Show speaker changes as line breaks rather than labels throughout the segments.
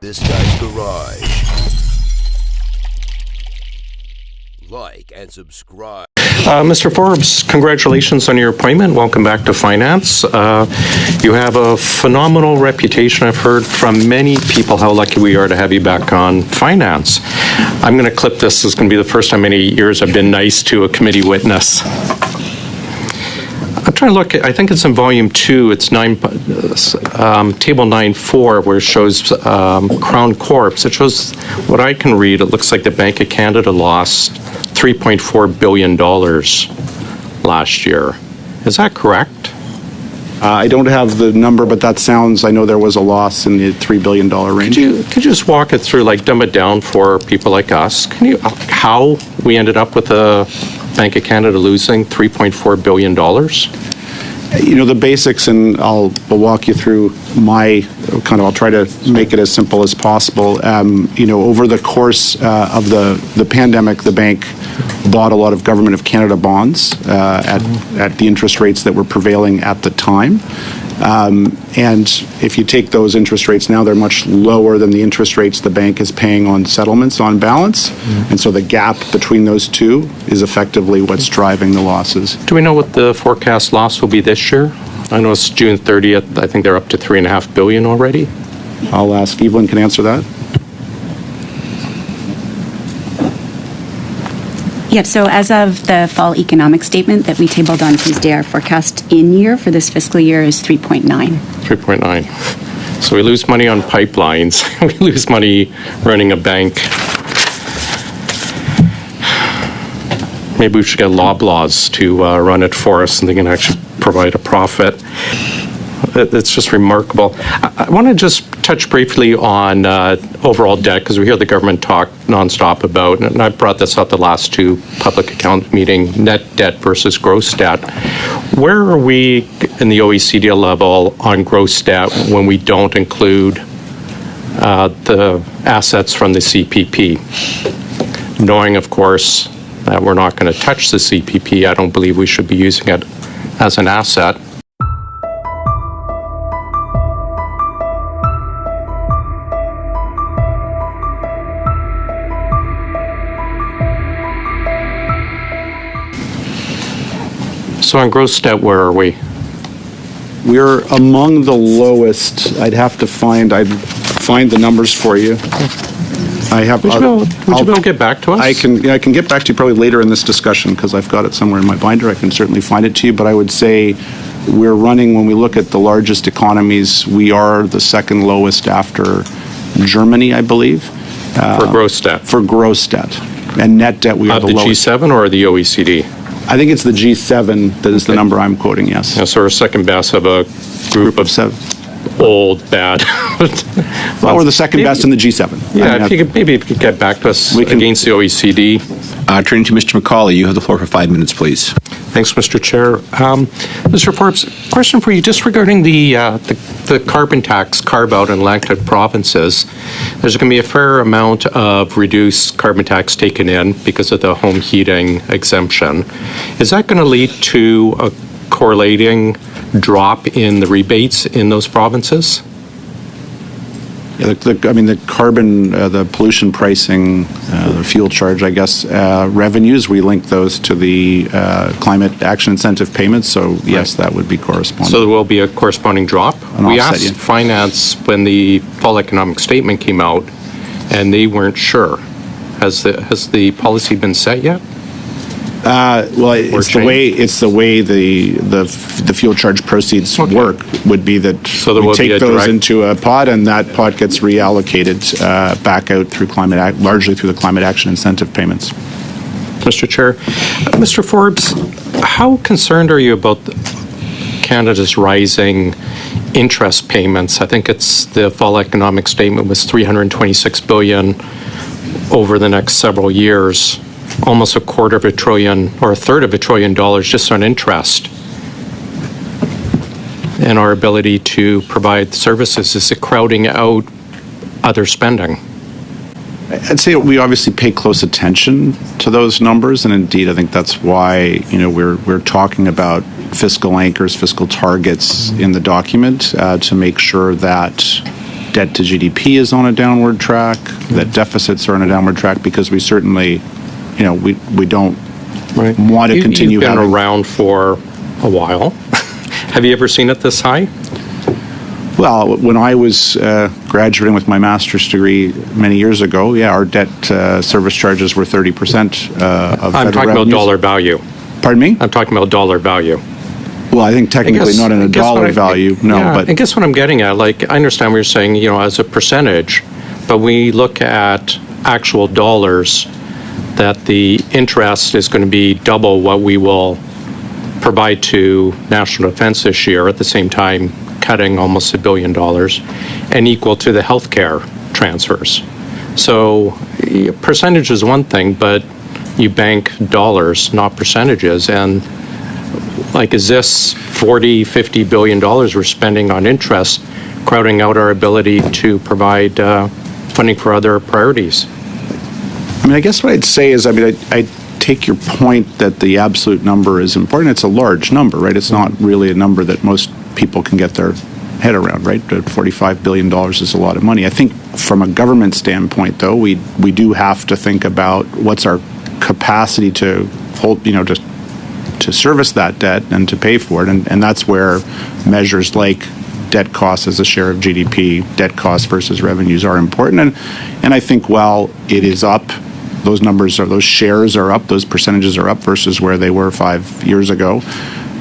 This Guy's Garage. Like and subscribe.
Mr. Forbes, congratulations on your appointment. Welcome back to finance. You have a phenomenal reputation. I've heard from many people how lucky we are to have you back on finance. I'm going to clip this. This is going to be the first time in 8 years I've been nice to a committee witness. I'm trying to look, I think it's in volume 2, it's table 9.4, where it shows Crown Corps. It shows what I can read. It looks like the Bank of Canada lost $3.4 billion last year. Is that correct?
I don't have the number, but that sounds, I know there was a loss in the $3 billion range.
Could you just walk it through, like dumb it down for people like us? How we ended up with the Bank of Canada losing $3.4 billion?
You know, the basics, and I'll walk you through I'll try to make it as simple as possible. Over the course of the pandemic, the bank bought a lot of Government of Canada bonds at the interest rates that were prevailing at the time. And if you take those interest rates now, they're much lower than the interest rates the bank is paying on settlements on balance. Mm-hmm. And so the gap between those two is effectively what's driving the losses.
Do we know what the forecast loss will be this year? I know it's June 30th. I think they're up to $3.5 billion already.
I'll ask Evelyn can answer that.
Yep, so as of the fall economic statement that we tabled on Tuesday, our forecast in year for this fiscal year is 3.9.
3.9. So we lose money on pipelines. We lose money running a bank. Maybe we should get Loblaws to run it for us and they can actually provide a profit. It's just remarkable. I want to just touch briefly on overall debt, because we hear the government talk nonstop about, and I brought this up the last two public account meeting, net debt versus gross debt. Where are we in the OECD level on gross debt when we don't include the assets from the CPP? Knowing, of course, that we're not going to touch the CPP, I don't believe we should be using it as an asset. So on gross debt, where are we?
We're among the lowest. I'd find the numbers for you.
Would you be able to get back to us?
I can get back to you probably later in this discussion because I've got it somewhere in my binder. I can certainly find it to you, but I would say we're running, when we look at the largest economies, we are the second lowest after Germany, I believe.
For gross debt?
For gross debt. And net debt, we are the lowest.
The G7 or the OECD?
I think it's the G7 that is the number I'm quoting, yes.
Yeah, so we're second best of a group of
seven.
Old, bad.
Well, we're the second best in the G7.
Yeah, if you could get back to us against the OECD.
Turning to Mr. McCauley, you have the floor for 5 minutes, please.
Thanks, Mr. Chair. Mr. Forbes, question for you, just regarding the carbon tax carve-out in Atlantic provinces. There's going to be a fair amount of reduced carbon tax taken in because of the home heating exemption. Is that going to lead to a correlating drop in the rebates in those provinces?
Yeah, the carbon, the pollution pricing, the fuel charge, I guess, revenues, we link those to the climate action incentive payments. So, yes, that would be corresponding.
So there will be a corresponding drop? We asked Finance when the fall economic statement came out, and they weren't sure. Has the policy been set yet?
Well, it's the way the fuel charge proceeds work would be that we take those into a pot, and that pot gets reallocated back out through largely through the climate action incentive payments.
Mr. Chair, Mr. Forbes, how concerned are you about Canada's rising interest payments? I think it's the fall economic statement was $326 billion over the next several years. Almost $250 billion or $1/3 trillion just on interest. And our ability to provide services, is it crowding out other spending?
I'd say we obviously pay close attention to those numbers, and indeed, I think that's why we're talking about fiscal anchors, fiscal targets in the document to make sure that debt to GDP is on a downward track, that deficits are on a downward track, because we certainly, we don't want to continue
You've been
having.
around for a while. Have you ever seen it this high?
Well, when I was graduating with my master's degree many years ago, our debt service charges were 30% of
I'm
federal
talking about
revenues.
dollar value.
Pardon me?
I'm talking about dollar value.
Well, I think technically not in a dollar value, no,
yeah,
but.
I guess what I'm getting at, I understand what you're saying, as a percentage, but we look at actual dollars, that the interest is going to be double what we will provide to national defense this year, at the same time cutting almost $1 billion, and equal to the healthcare transfers. So percentage is one thing, but you bank dollars, not percentages. And is this $40-50 billion we're spending on interest crowding out our ability to provide funding for other priorities?
I guess what I'd say is, I take your point that the absolute number is important. It's a large number, right? It's not really a number that most people can get their head around, right? $45 billion is a lot of money. I think from a government standpoint, though, we do have to think about what's our capacity to hold, to service that debt and to pay for it. And that's where measures like debt costs as a share of GDP, debt costs versus revenues are important. And I think while it is up, those numbers those shares are up, those percentages are up versus where they were 5 years ago.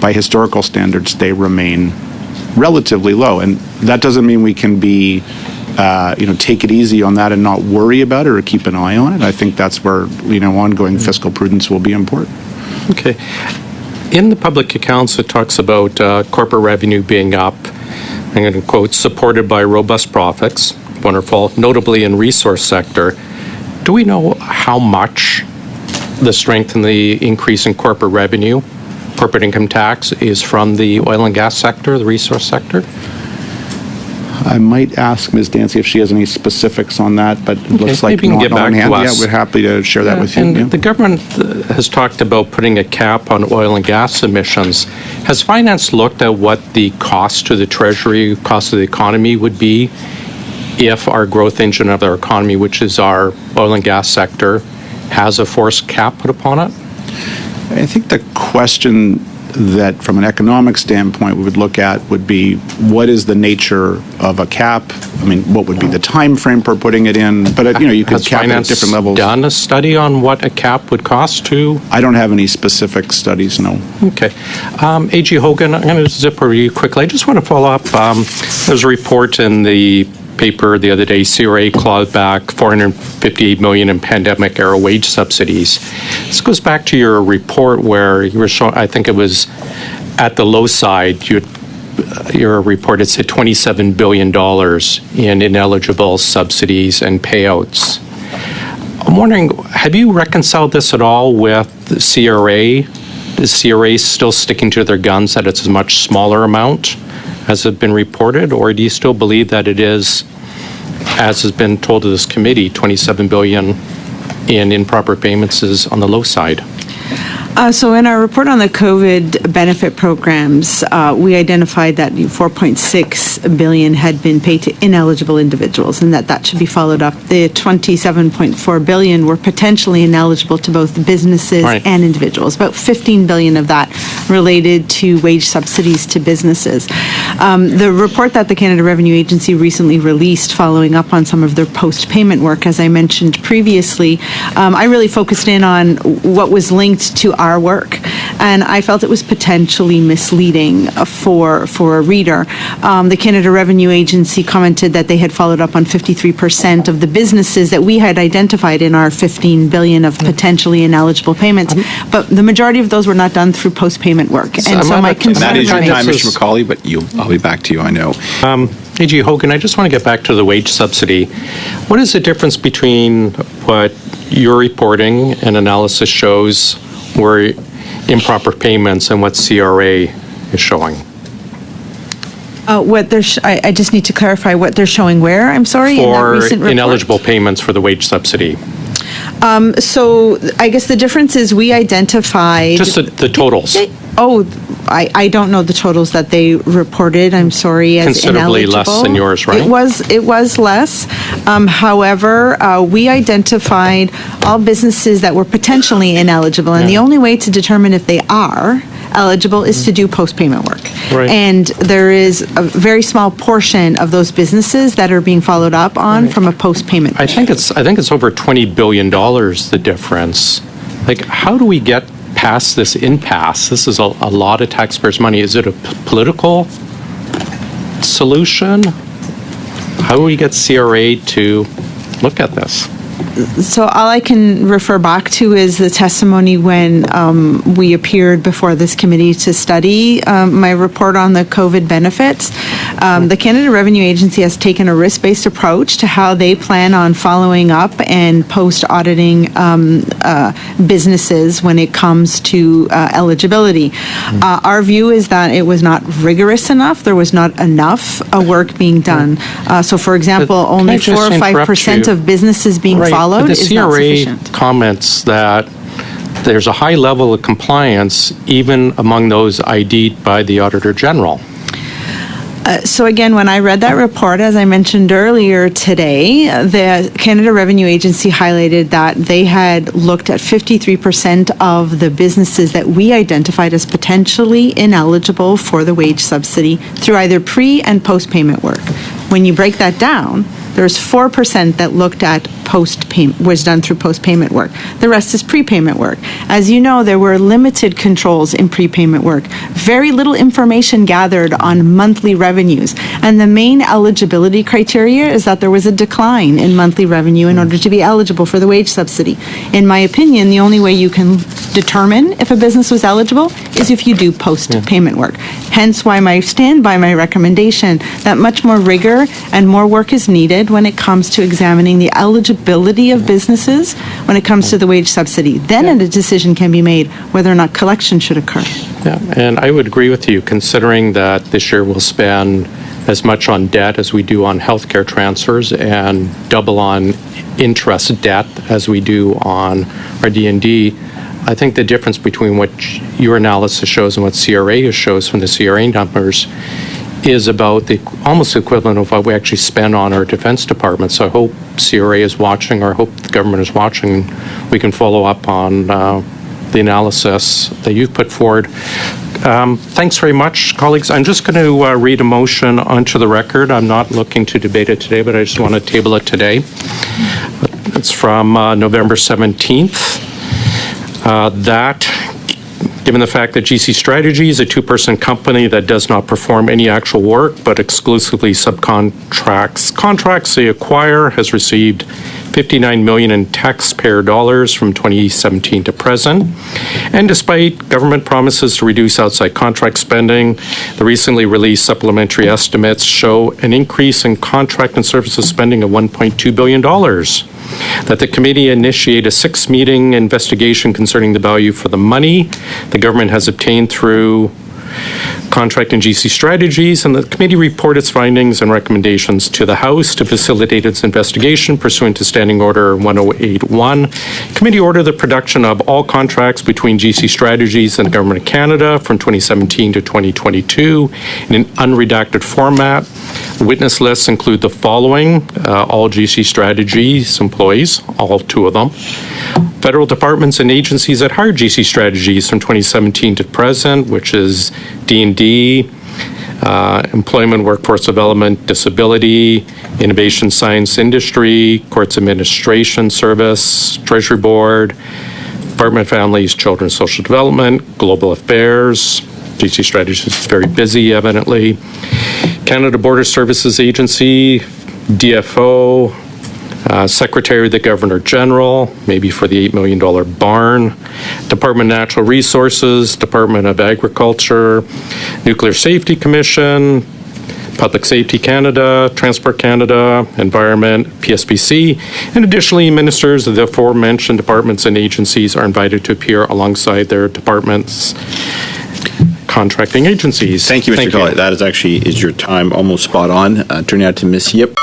By historical standards, they remain relatively low. And that doesn't mean we can be, take it easy on that and not worry about it or keep an eye on it. I think that's where, ongoing fiscal prudence will be important.
Okay. In the public accounts, it talks about corporate revenue being up, I'm going to quote, supported by robust profits, wonderful, notably in resource sector. Do we know how much the strength and the increase in corporate revenue, corporate income tax, is from the oil and gas sector, the resource sector?
I might ask Ms. Dancy if she has any specifics on that, but it looks like
maybe you can get back to us.
Yeah, we're happy to share that with you.
And the government has talked about putting a cap on oil and gas emissions. Has finance looked at what the cost to the Treasury, cost of the economy would be if our growth engine of our economy, which is our oil and gas sector, has a forced cap put upon it?
I think the question that from an economic standpoint we would look at would be, what is the nature of a cap? What would be the time frame for putting it in? But you could cap it at different levels.
Has finance done a study on what a cap would cost to?
I don't have any specific studies, no.
Okay. A.G. Hogan, I'm going to zip over you quickly. I just want to follow up. There's a report in the paper the other day, CRA clawed back $458 million in pandemic-era wage subsidies. This goes back to your report where you were showing, I think it was at the low side, your report had said $27 billion in ineligible subsidies and payouts. I'm wondering, have you reconciled this at all with the CRA? Is CRA still sticking to their guns that it's a much smaller amount as has been reported, or do you still believe that it is, as has been told to this committee, $27 billion in improper payments is on the low side?
So in our report on the COVID benefit programs, we identified that $4.6 billion had been paid to ineligible individuals, and that should be followed up. The $27.4 billion were potentially ineligible to both businesses and individuals. About $15 billion of that related to wage subsidies to businesses. The report that the Canada Revenue Agency recently released, following up on some of their post-payment work, as I mentioned previously, I really focused in on what was linked to our work, and I felt it was potentially misleading for a reader. The Canada Revenue Agency commented that they had followed up on 53% of the businesses that we had identified in our $15 billion of potentially ineligible payments, but the majority of those were not done through post-payment work. And so my concern
That is your
remains.
time, Mr. McCauley, but I'll be back to you, I know.
A.G. Hogan, I just want to get back to the wage subsidy. What is the difference between what your reporting and analysis shows were improper payments and what CRA is showing?
What they're I just need to clarify what they're showing where, I'm sorry, in that
For
recent report?
ineligible payments for the wage subsidy.
So I guess the difference is we identified...
Just the totals.
I don't know the totals that they reported, I'm sorry, as
Considerably
ineligible.
less than yours, right?
It was less. However, we identified all businesses that were potentially ineligible, and the only way to determine if they are eligible is to do post-payment work.
Right.
And there is a very small portion of those businesses that are being followed up on from a post-payment.
I think it's over $20 billion, the difference. Like, how do we get past this impasse? This is a lot of taxpayers' money. Is it a political solution? How do we get CRA to look at this?
So all I can refer back to is the testimony when we appeared before this committee to study my report on the COVID benefits. The Canada Revenue Agency has taken a risk-based approach to how they plan on following up and post-auditing businesses when it comes to eligibility. Our view is that it was not rigorous enough. There was not enough work being done. So, for example, only
I just
4 or 5% of businesses being followed
but
is not
the
sufficient.
CRA comments that there's a high level of compliance even among those ID'd by the Auditor General.
So again, when I read that report, as I mentioned earlier today, the Canada Revenue Agency highlighted that they had looked at 53% of the businesses that we identified as potentially ineligible for the wage subsidy through either pre- and post-payment work. When you break that down, there's 4% that looked at post-payment, was done through post-payment work. The rest is prepayment work. As you know, there were limited controls in prepayment work. Very little information gathered on monthly revenues. And the main eligibility criteria is that there was a decline in monthly revenue in order to be eligible for the wage subsidy. In my opinion, the only way you can determine if a business was eligible is if you do post-payment work. Hence why I stand by my recommendation that much more rigor and more work is needed when it comes to examining the eligibility of businesses when it comes to the wage subsidy. Then a decision can be made whether or not collection should occur.
Yeah, and I would agree with you, considering that this year we'll spend as much on debt as we do on healthcare transfers and double on interest debt as we do on our D&D. I think the difference between what your analysis shows and what CRA shows from the CRA numbers is about the almost equivalent of what we actually spend on our defense department. So I hope CRA is watching, or I hope the government is watching. We can follow up on the analysis that you've put forward. Thanks very much, colleagues. I'm just going to read a motion onto the record. I'm not looking to debate it today, but I just want to table it today. It's from November 17th. That, given the fact that GC Strategy is a two-person company that does not perform any actual work but exclusively subcontracts contracts they acquire, has received $59 million in taxpayer dollars from 2017 to present. And despite government promises to reduce outside contract spending, the recently released supplementary estimates show an increase in contract and services spending of $1.2 billion. That the committee initiate a 6-meeting investigation concerning the value for the money the government has obtained through contract and GC strategies, and the committee report its findings and recommendations to the House to facilitate its investigation pursuant to Standing Order 1081. Committee order the production of all contracts between GC Strategies and the Government of Canada from 2017 to 2022 in an unredacted format. Witness lists include the following: all GC Strategies employees, all 2 of them. Federal departments and agencies that hired GC Strategies from 2017 to present, which is D&D, Employment, Workforce Development, Disability, Innovation, Science, Industry, Courts Administration Service, Treasury Board, Department of Families, Children, Social Development, Global Affairs. GC Strategies is very busy, evidently. Canada Border Services Agency, DFO, Secretary of the Governor General, maybe for the $8 million barn, Department of Natural Resources, Department of Agriculture, Nuclear Safety Commission, Public Safety Canada, Transport Canada, Environment, PSPC, and additionally, ministers of the aforementioned departments and agencies are invited to appear alongside their departments' contracting agencies.
Thank you, Mr. Colley. That is your time almost spot on. Turning out to Ms. Yip.